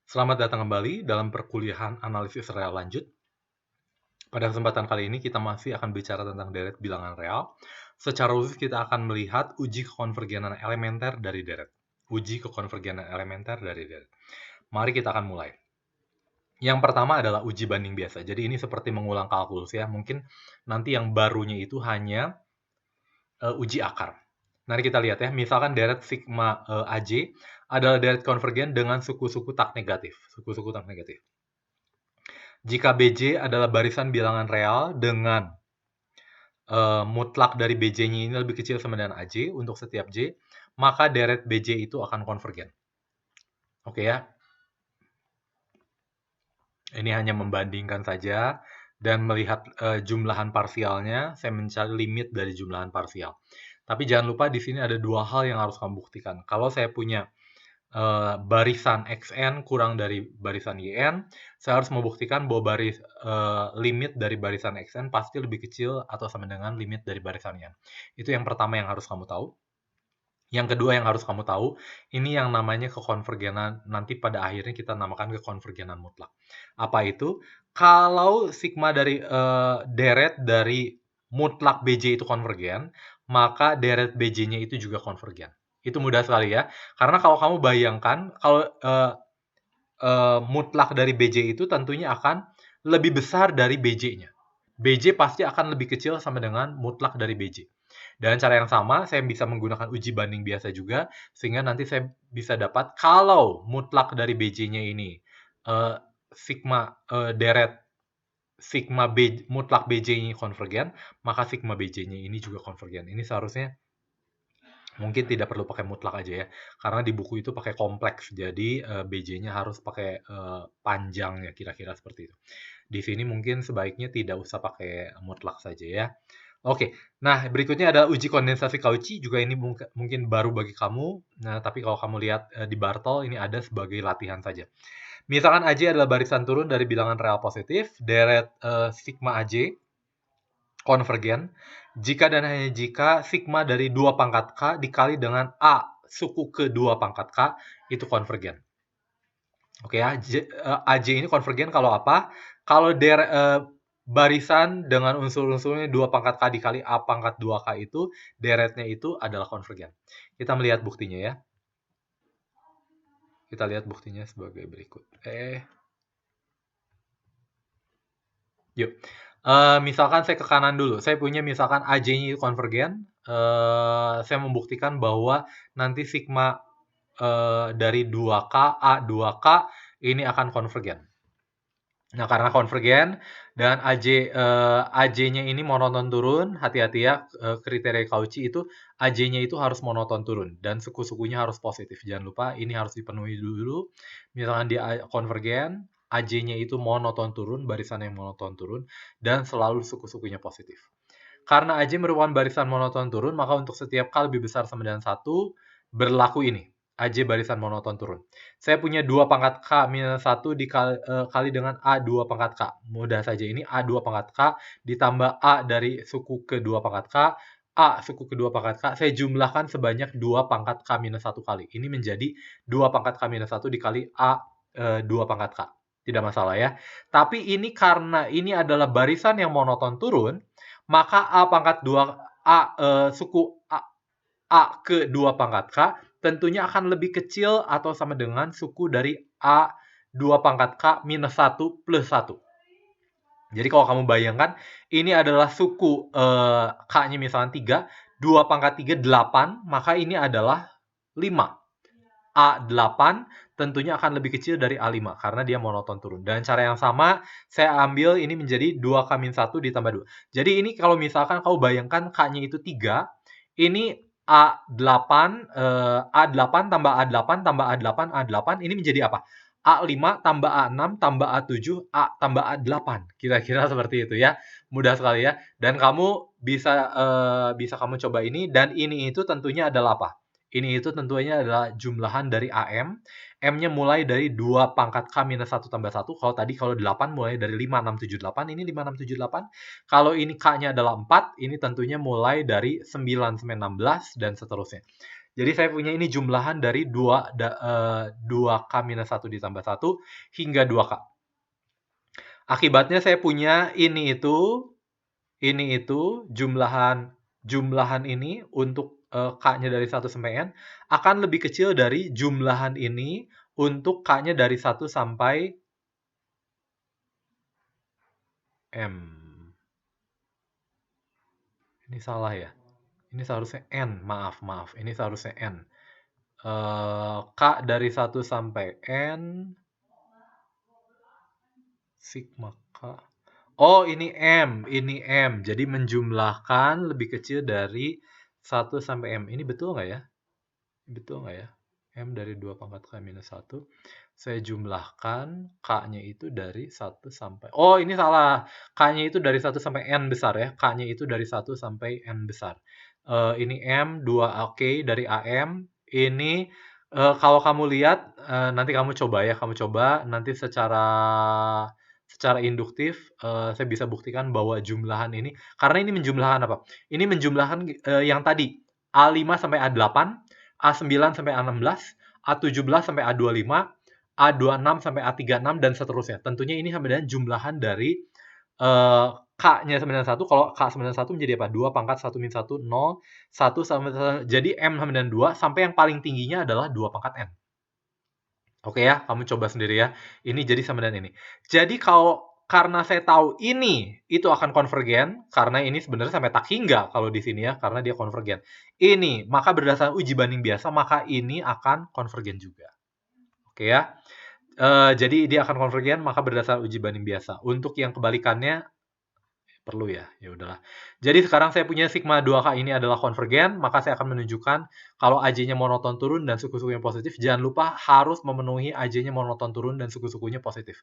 Selamat datang kembali dalam perkuliahan analisis real lanjut. Pada kesempatan kali ini kita masih akan bicara tentang deret bilangan real. Secara khusus kita akan melihat uji kekonvergenan elementer dari deret. Uji kekonvergenan elementer dari deret. Mari kita akan mulai. Yang pertama adalah uji banding biasa. Jadi ini seperti mengulang kalkulus ya. Mungkin nanti yang barunya itu hanya uji akar. Mari kita lihat ya. Misalkan deret sigma AJ adalah deret konvergen dengan suku-suku tak negatif. Suku-suku tak negatif. Jika BJ adalah barisan bilangan real dengan mutlak dari BJ-nya ini lebih kecil sama dengan AJ untuk setiap J, maka deret BJ itu akan konvergen. Oke ya. Ini hanya membandingkan saja dan melihat jumlahan parsialnya, saya mencari limit dari jumlahan parsial. Tapi jangan lupa di sini ada dua hal yang harus kamu buktikan. Kalau saya punya barisan xn kurang dari barisan yn, saya harus membuktikan bahwa limit dari barisan xn pasti lebih kecil atau sama dengan limit dari barisan yn. Itu yang pertama yang harus kamu tahu. Yang kedua yang harus kamu tahu, ini yang namanya kekonvergenan, nanti pada akhirnya kita namakan kekonvergenan mutlak. Apa itu? Kalau sigma dari deret dari mutlak BJ itu konvergen, maka deret BJ-nya itu juga konvergen. Itu mudah sekali ya. Karena kalau kamu bayangkan, kalau mutlak dari BJ itu tentunya akan lebih besar dari BJ-nya. BJ pasti akan lebih kecil sama dengan mutlak dari BJ. Dengan cara yang sama, saya bisa menggunakan uji banding biasa juga, sehingga nanti saya bisa dapat kalau mutlak dari BJ-nya ini sigma deret sigma B, mutlak BJ-nya konvergen, maka sigma BJ-nya ini juga konvergen. Ini seharusnya mungkin tidak perlu pakai mutlak aja ya, karena di buku itu pakai kompleks, jadi BJ-nya harus pakai panjang ya, kira-kira seperti itu. Di sini mungkin sebaiknya tidak usah pakai mutlak saja ya. Oke, nah berikutnya adalah uji kondensasi Cauchy, juga ini mungkin baru bagi kamu, nah tapi kalau kamu lihat di Bartol ini ada sebagai latihan saja. Misalkan AJ adalah barisan turun dari bilangan real positif, deret sigma AJ konvergen, jika dan hanya jika sigma dari 2 pangkat K dikali dengan A suku ke 2 pangkat K itu konvergen. Oke ya, AJ ini konvergen kalau apa? Kalau barisan dengan unsur-unsurnya 2 pangkat K dikali A pangkat 2K itu, deretnya itu adalah konvergen. Kita melihat buktinya ya. Kita lihat buktinya sebagai berikut. Yuk. Misalkan saya ke kanan dulu. Saya punya misalkan AJ-nya konvergen. Saya membuktikan bahwa nanti sigma dari 2K, A2K ini akan konvergen. Nah, karena konvergen dan AJ-nya ini monoton turun, hati-hati ya, kriteria Cauchy itu AJ-nya itu harus monoton turun dan suku-sukunya harus positif. Jangan lupa ini harus dipenuhi dulu. Misalkan dia konvergen, AJ-nya itu monoton turun, barisan yang monoton turun, dan selalu suku-sukunya positif. Karena AJ merupakan barisan monoton turun, maka untuk setiap K lebih besar sama dengan 1, berlaku ini. AJ barisan monoton turun. Saya punya 2 pangkat K minus 1 dikali dengan A2 pangkat K. Mudah saja ini A2 pangkat K ditambah A dari suku kedua pangkat K, A suku kedua pangkat K, saya jumlahkan sebanyak 2 pangkat K minus 1 kali. Ini menjadi 2 pangkat K minus 1 dikali A 2 pangkat K. Tidak masalah ya. Tapi ini karena ini adalah barisan yang monoton turun, maka A pangkat 2 suku A ke 2 pangkat K tentunya akan lebih kecil atau sama dengan suku dari A 2 pangkat K minus 1 plus 1. Jadi kalau kamu bayangkan, ini adalah suku K-nya misalnya 3, 2 pangkat 3, 8, maka ini adalah 5. A8 tentunya akan lebih kecil dari A5 karena dia monoton turun. Dan cara yang sama, saya ambil ini menjadi 2K-1 ditambah 2. Jadi ini kalau misalkan kamu bayangkan K-nya itu 3, ini A8, A8 tambah A8 tambah A8, A8, ini menjadi apa? A5 tambah A6 tambah A7, A tambah A8. Kira-kira seperti itu ya. Mudah sekali ya. Dan kamu bisa kamu coba ini, dan ini itu tentunya adalah apa? Ini itu tentunya adalah jumlahan dari AM. M-nya mulai dari 2 pangkat K minus 1 tambah 1. Kalau 8 mulai dari 5, 6, 7, 8. Ini 5, 6, 7, 8. Kalau ini K-nya adalah 4, ini tentunya mulai dari 9, 16, dan seterusnya. Jadi saya punya ini jumlahan dari 2K minus 1 ditambah 1 hingga 2K. Akibatnya saya punya ini itu jumlahan ini untuk K-nya dari 1 sampai N akan lebih kecil dari jumlahan ini untuk K-nya dari 1 sampai M. Ini salah ya? Ini seharusnya N, maaf. Ini seharusnya N. K dari 1 sampai N, sigma K. Oh, ini M. Jadi menjumlahkan lebih kecil dari 1 sampai M. Ini betul nggak ya? Betul nggak ya? M dari 2 pangkat K minus 1. Saya jumlahkan K-nya itu dari 1 sampai... Oh, ini salah. K-nya itu dari 1 sampai N besar ya. K-nya itu dari 1 sampai N besar. Ini M, 2K dari AM. Ini kalau kamu lihat, nanti kamu coba ya. Nanti secara induktif, saya bisa buktikan bahwa jumlahan ini... Karena ini menjumlahkan apa? Ini menjumlahkan yang tadi. A5 sampai A8, A9 sampai A16, A17 sampai A25, A26 sampai A36, dan seterusnya. Tentunya ini sama dengan jumlahan dari K-nya 91. Kalau K 91 menjadi apa? 2 pangkat 1 min 1, 0, 1 sampai 1. Jadi M sama dengan 2, sampai yang paling tingginya adalah 2 pangkat N. Oke ya, kamu coba sendiri ya. Ini jadi sama dengan ini. Jadi karena saya tahu ini itu akan konvergen, karena ini sebenarnya sampai tak hingga kalau di sini ya, karena dia konvergen. Ini, maka berdasarkan uji banding biasa, maka ini akan konvergen juga. Oke ya. Jadi dia akan konvergen, maka berdasarkan uji banding biasa. Untuk yang kebalikannya, perlu ya, ya udahlah. Jadi sekarang saya punya sigma 2K ini adalah konvergen, maka saya akan menunjukkan kalau AJ-nya monoton turun dan suku-sukunya positif. Jangan lupa harus memenuhi AJ-nya monoton turun dan suku-sukunya positif.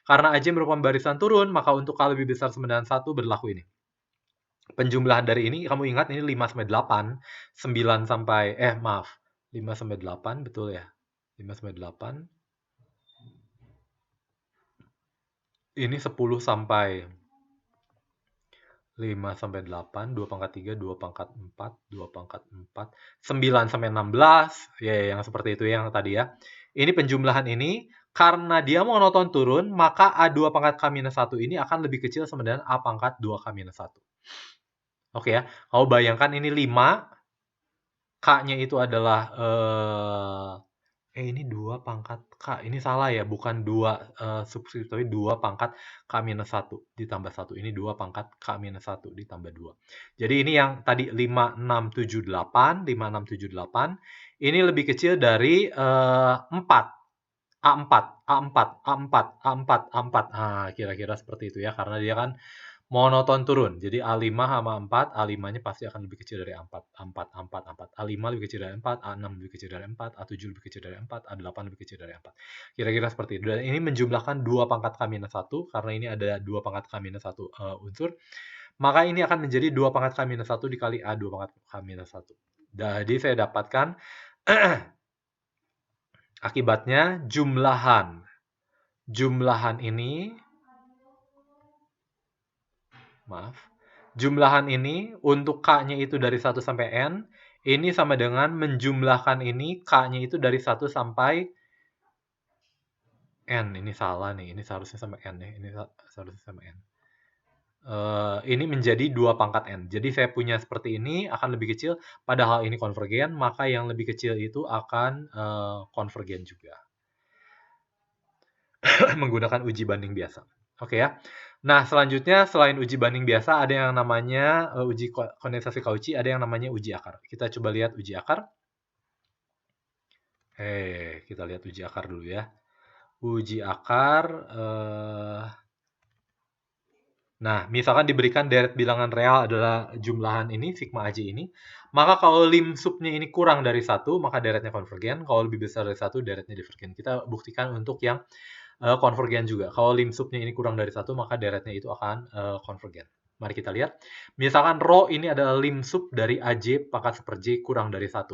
Karena AJ merupakan barisan turun, maka untuk K lebih besar sama dengan 1 berlaku ini. Penjumlahan dari ini, kamu ingat ini 5 sampai 8, 9 sampai, 5 sampai 8, betul ya? 5 sampai 8. Ini 10 sampai 5 sampai 8, 2 pangkat 3, 2 pangkat 4, 2 pangkat 4, 9 sampai 16, ya yang seperti itu yang tadi ya. Ini penjumlahan ini, karena dia monoton turun, maka A2 pangkat K-1 ini akan lebih kecil sama dengan A pangkat 2K-1. Oke ya, kamu bayangkan ini 5, K-nya itu adalah, ini 2 pangkat K, ini salah ya, bukan 2 subskrip, tapi 2 pangkat K-1 ditambah 1. Ini 2 pangkat K-1 ditambah 2. Jadi ini yang tadi 5, 6, 7, 8, 5, 6, 7, 8, ini lebih kecil dari 4. A4, A4, A4, A4, A4. Nah, kira-kira seperti itu ya, karena dia kan monoton turun. Jadi A5 sama 4, A5-nya pasti akan lebih kecil dari A4. A4, A4, A4. A5 lebih kecil dari 4, A6 lebih kecil dari 4, A7 lebih kecil dari 4, A8 lebih kecil dari 4. Kira-kira seperti itu. Dan ini menjumlahkan 2 pangkat K-1, karena ini ada 2 pangkat K-1 unsur. Maka ini akan menjadi 2 pangkat K-1 dikali A2 pangkat K-1. Jadi saya dapatkan akibatnya jumlahan ini untuk K-nya itu dari 1 sampai N, ini sama dengan menjumlahkan ini K-nya itu dari 1 sampai N. Ini salah nih, ini seharusnya sampai N ya, ini seharusnya sampai N. Ini menjadi 2 pangkat N. Jadi saya punya seperti ini akan lebih kecil, padahal ini konvergen, maka yang lebih kecil itu akan konvergen juga. Menggunakan uji banding biasa. Oke ya. Nah, selanjutnya selain uji banding biasa, ada yang namanya uji kondensasi Cauchy, ada yang namanya uji akar. Kita coba lihat uji akar. Kita lihat uji akar dulu ya. Uji akar, nah, misalkan diberikan deret bilangan real adalah jumlahan ini, sigma AJ ini, maka kalau lim subnya ini kurang dari 1, maka deretnya konvergen. Kalau lebih besar dari 1, deretnya divergen. Kita buktikan untuk yang konvergen juga. Kalau lim subnya ini kurang dari 1, maka deretnya itu akan konvergen. Mari kita lihat. Misalkan rho ini adalah lim sub dari AJ pangkat 1/J kurang dari 1.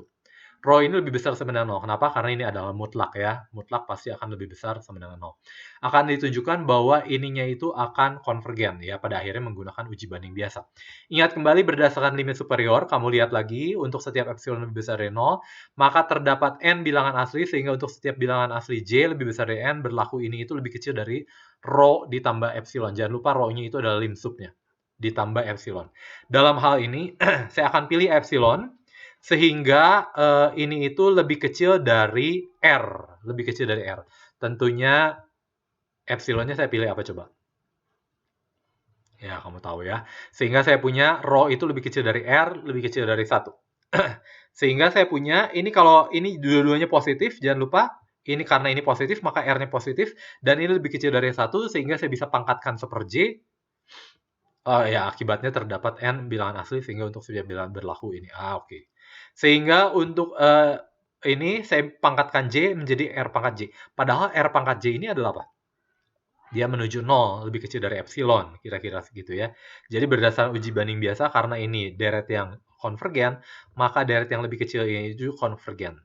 Rho ini lebih besar sama dengan 0. Kenapa? Karena ini adalah mutlak ya. Mutlak pasti akan lebih besar sama dengan 0. Akan ditunjukkan bahwa ininya itu akan konvergen ya pada akhirnya menggunakan uji banding biasa. Ingat kembali berdasarkan limit superior, kamu lihat lagi untuk setiap epsilon lebih besar dari 0, maka terdapat n bilangan asli sehingga untuk setiap bilangan asli j lebih besar dari n berlaku ini itu lebih kecil dari rho ditambah epsilon. Jangan lupa rho-nya itu adalah lim subnya ditambah epsilon. Dalam hal ini saya akan pilih epsilon sehingga ini itu lebih kecil dari R, lebih kecil dari R. Tentunya epsilonnya saya pilih apa coba? Ya, kamu tahu ya. Sehingga saya punya rho itu lebih kecil dari R, lebih kecil dari 1. Sehingga saya punya, ini kalau ini dua-duanya positif, jangan lupa, ini karena ini positif, maka R-nya positif, dan ini lebih kecil dari 1, sehingga saya bisa pangkatkan 1 per J. Ya, akibatnya terdapat N bilangan asli, sehingga untuk setiap bilangan berlaku ini. Oke. Sehingga untuk ini saya pangkatkan J menjadi R pangkat J. Padahal R pangkat J ini adalah apa? Dia menuju 0, lebih kecil dari epsilon, kira-kira segitu ya. Jadi berdasarkan uji banding biasa, karena ini deret yang konvergen, maka deret yang lebih kecil ini itu konvergen.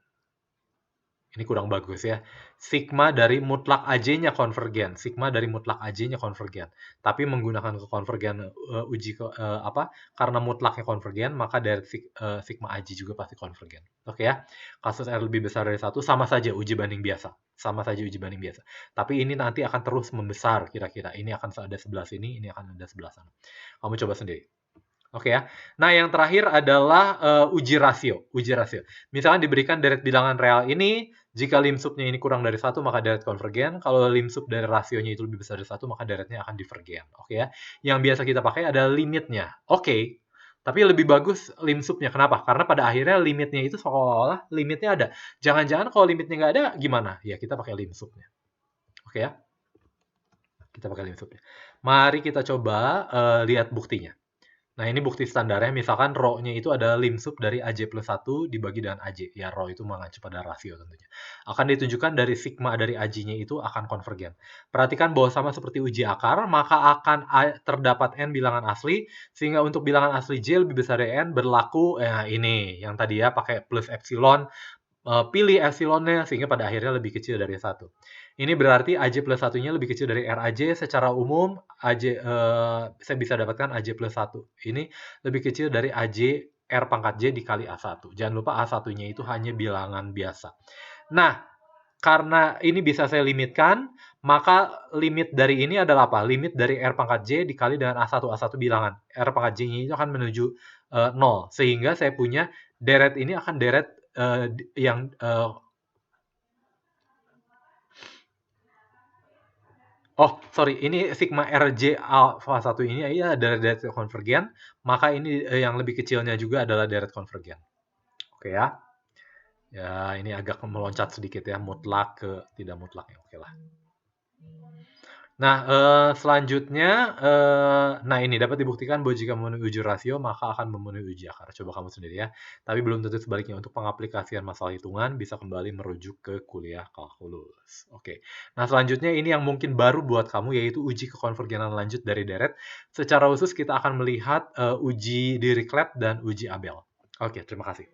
Ini kurang bagus ya. Sigma dari mutlak AJ-nya konvergen. Sigma dari mutlak AJ-nya konvergen. Tapi menggunakan kekonvergen karena mutlaknya konvergen, maka dari sigma AJ juga pasti konvergen. Oke ya. Kasus R lebih besar dari 1 sama saja uji banding biasa. Sama saja uji banding biasa. Tapi ini nanti akan terus membesar kira-kira. Ini akan ada sebelah sini, ini akan ada sebelah sana. Kamu coba sendiri. Oke ya. Nah, yang terakhir adalah uji rasio. Uji rasio. Misalkan diberikan deret bilangan real ini, jika lim subnya ini kurang dari 1, maka deret konvergen. Kalau lim sub dari rasionya itu lebih besar dari 1, maka deretnya akan divergen. Oke ya. Yang biasa kita pakai adalah limitnya. Oke. Tapi lebih bagus lim subnya. Kenapa? Karena pada akhirnya limitnya itu seolah-olah limitnya ada. Jangan-jangan kalau limitnya nggak ada, gimana? Ya, kita pakai lim subnya. Oke ya. Kita pakai lim subnya. Mari kita coba lihat buktinya. Nah, ini bukti standarnya, misalkan rho-nya itu adalah lim sub dari AJ plus 1 dibagi dengan AJ. Ya, rho itu mengacu pada rasio tentunya. Akan ditunjukkan dari sigma dari AJ-nya itu akan konvergen. Perhatikan bahwa sama seperti uji akar, maka akan terdapat N bilangan asli, sehingga untuk bilangan asli J lebih besar dari N berlaku, ini, yang tadi ya, pakai plus epsilon, pilih epsilonnya sehingga pada akhirnya lebih kecil dari 1. Ini berarti AJ plus 1-nya lebih kecil dari RAJ. Secara umum, saya bisa dapatkan AJ plus 1. Ini lebih kecil dari AJ R pangkat J dikali A1. Jangan lupa A1-nya itu hanya bilangan biasa. Nah, karena ini bisa saya limitkan, maka limit dari ini adalah apa? Limit dari R pangkat J dikali dengan A1. A1 bilangan. R pangkat J-nya itu akan menuju 0. Sehingga saya punya deret ini akan deret yang ini sigma RJ alpha 1 ini ya deret konvergen, maka ini yang lebih kecilnya juga adalah deret konvergen. Oke ya. Ya, ini agak meloncat sedikit ya, mutlak ke tidak mutlak ya. Oke lah. Nah, selanjutnya, nah ini dapat dibuktikan bahwa jika memenuhi uji rasio, maka akan memenuhi uji akar. Coba kamu sendiri ya. Tapi belum tentu sebaliknya. Untuk pengaplikasian masalah hitungan, bisa kembali merujuk ke kuliah kalkulus. Oke. Nah, selanjutnya ini yang mungkin baru buat kamu, yaitu uji kekonvergenan lanjut dari deret. Secara khusus kita akan melihat uji Dirichlet dan uji Abel. Oke, terima kasih.